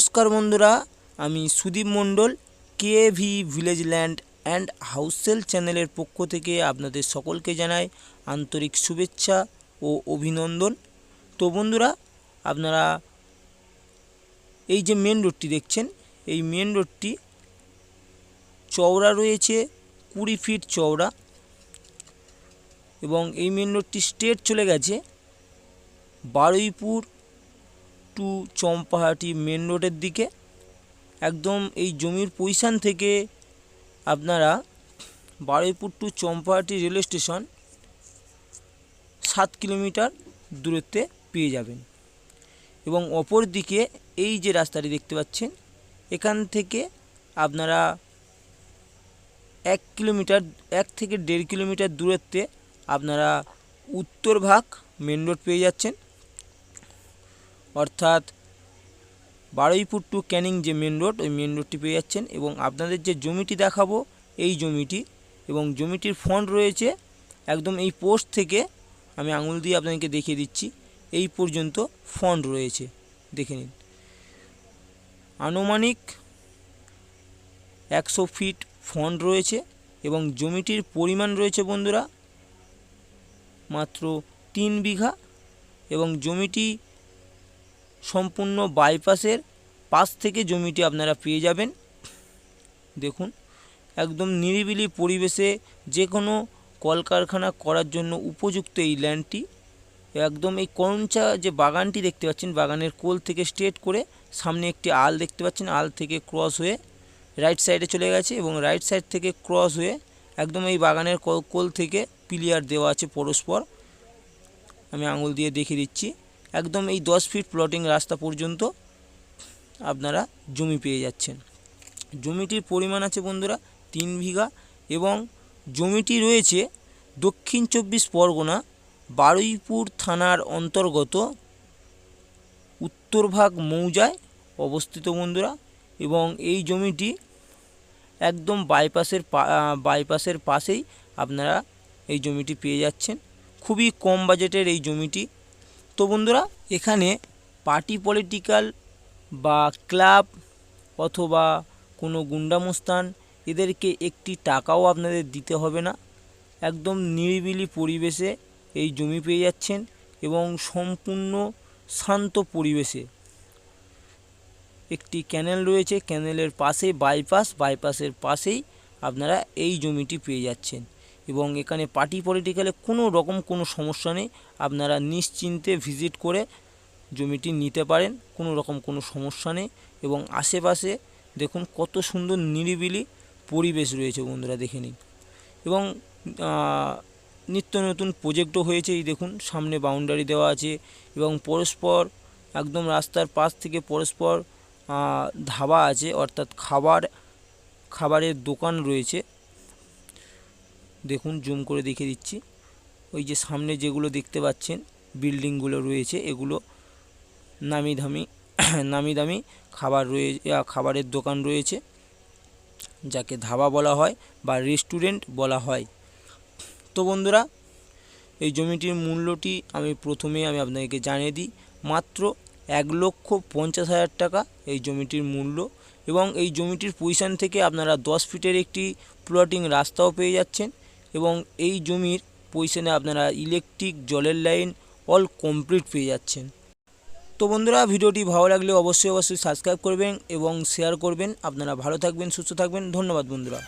নমস্কার বন্ধুরা, আমি Sudip Mondal KV village land and house sale চ্যানেলের পক্ষ থেকে আপনাদের সকলকে জানাই আন্তরিক শুভেচ্ছা ও অভিনন্দন। তো বন্ধুরা, আপনারা এই যে মেন রোডটি দেখছেন, এই মেন রোডটি চওড়া রয়েছে 20 ফিট চওড়া এবং এই মেন রোডটি স্ট্রেট চলে গেছে বারুইপুর টু চম্পাহাটি মেন রোডের দিকে। একদম এই জমির পজিশান থেকে আপনারা Baruipur to Champahati rail station 7 kilometre দূরত্বে পেয়ে যাবেন। এবং অপর দিকে এই যে রাস্তাটি দেখতে পাচ্ছেন, এখান থেকে আপনারা 1 থেকে 1.5 কিলোমিটার দূরত্বে আপনারা উত্তর ভাগ মেন রোড পেয়ে যাচ্ছেন। অর্থাৎ বারুইপুর টু ক্যানিং যে মেন রোড, ওই মেন রোডটি পেয়ে যাচ্ছেন। এবং আপনাদের যে জমিটি দেখাবো, এই জমিটি এবং জমিটির ফ্রন্ট রয়েছে একদম এই পোস্ট থেকে, আমি আঙুল দিয়ে আপনাদেরকে দেখিয়ে দিচ্ছি, এই পর্যন্ত ফ্রন্ট রয়েছে, দেখে নিন। আনুমানিক 100 ফিট ফ্রন্ট রয়েছে এবং জমিটির পরিমাণ রয়েছে বন্ধুরা মাত্র 3 বিঘা। এবং জমিটি সম্পূর্ণ বাইপাসের পাশ থেকে জমিটি আপনারা পেয়ে যাবেন। দেখুন, একদম নিরিবিলি পরিবেশে যে কোনো কলকারখানা করার জন্য উপযুক্ত এই ল্যান্ডটি। একদম এই করঞ্চা যে বাগানটি দেখতে পাচ্ছেন, বাগানের কোল থেকে স্ট্রেট করে সামনে একটি আল দেখতে পাচ্ছেন, আল থেকে ক্রস হয়ে রাইট সাইডে চলে গেছে এবং রাইট সাইড থেকে ক্রস হয়ে একদম এই বাগানের কোল থেকে পিলিয়ার দেওয়া আছে পরস্পর। আমি আঙুল দিয়ে দেখিয়ে দিচ্ছি, একদম এই 10 ফিট প্লটিং রাস্তা পর্যন্ত আপনারা জমি পেয়ে যাচ্ছেন। জমিটির পরিমাণ আছে বন্ধুরা 3 বিঘা এবং জমিটি রয়েছে দক্ষিণ 24 পরগনা বারুইপুর থানার অন্তর্গত উত্তরভাগ মৌজায় অবস্থিত বন্ধুরা। এবং এই জমিটি একদম বাইপাসের পাশেই আপনারা এই জমিটি পেয়ে যাচ্ছেন। খুবই কম বাজেটের এই জমিটি। তো বন্ধুরা, এখানে পার্টি পলিটিক্যাল বা ক্লাব অথবা কোনো গুন্ডামস্তান এদেরকে একটি টাকাও আপনাদের দিতে হবে না। একদম নিরিবিলি পরিবেশে এই জমি পেয়ে যাচ্ছেন এবং সম্পূর্ণ শান্ত পরিবেশে। একটি ক্যানেল রয়েছে, ক্যানেলের পাশে বাইপাসের পাশেই আপনারা এই জমিটি পেয়ে যাচ্ছেন। এবং এখানে পার্টি পলিটিক্যালে কোনো সমস্যা নেই, আপনারা নিশ্চিন্তে ভিজিট করে জমিটি নিতে পারেন, কোনো সমস্যা নেই। এবং আশেপাশে দেখুন কত সুন্দর নিরিবিলি পরিবেশ রয়েছে বন্ধুরা, দেখে নিন। এবং নিত্য নতুন প্রজেক্টও হয়েছে, এই দেখুন সামনে বাউন্ডারি দেওয়া আছে এবং পরস্পর একদম রাস্তার পাশ থেকে পরস্পর ধাবা আছে, অর্থাৎ খাবারের দোকান রয়েছে। দেখুন, জুম করে দেখিয়ে দিচ্ছি, ওই যে সামনে যেগুলো দেখতে পাচ্ছেন বিল্ডিংগুলো রয়েছে, এগুলো নামি দামি খাবারের দোকান রয়েছে, যাকে ধাবা বলা হয় বা রেস্টুরেন্ট বলা হয়। তো বন্ধুরা, এই জমিটির মূল্যটি আমি আপনাদেরকে জানিয়ে দিই, মাত্র 1,50,000 টাকা এই জমিটির মূল্য। এবং এই জমিটির পজিশান থেকে আপনারা 10 ফিটের একটি প্লটিং রাস্তাও পেয়ে যাচ্ছেন এবং এই জমির পজিশানে আপনারা ইলেকট্রিক, জলের লাইন অল কমপ্লিট পেয়ে যাচ্ছেন। তো বন্ধুরা, ভিডিওটি ভালো লাগলে অবশ্যই সাবস্ক্রাইব করবেন এবং শেয়ার করবেন। আপনারা ভালো থাকবেন, সুস্থ থাকবেন। ধন্যবাদ বন্ধুরা।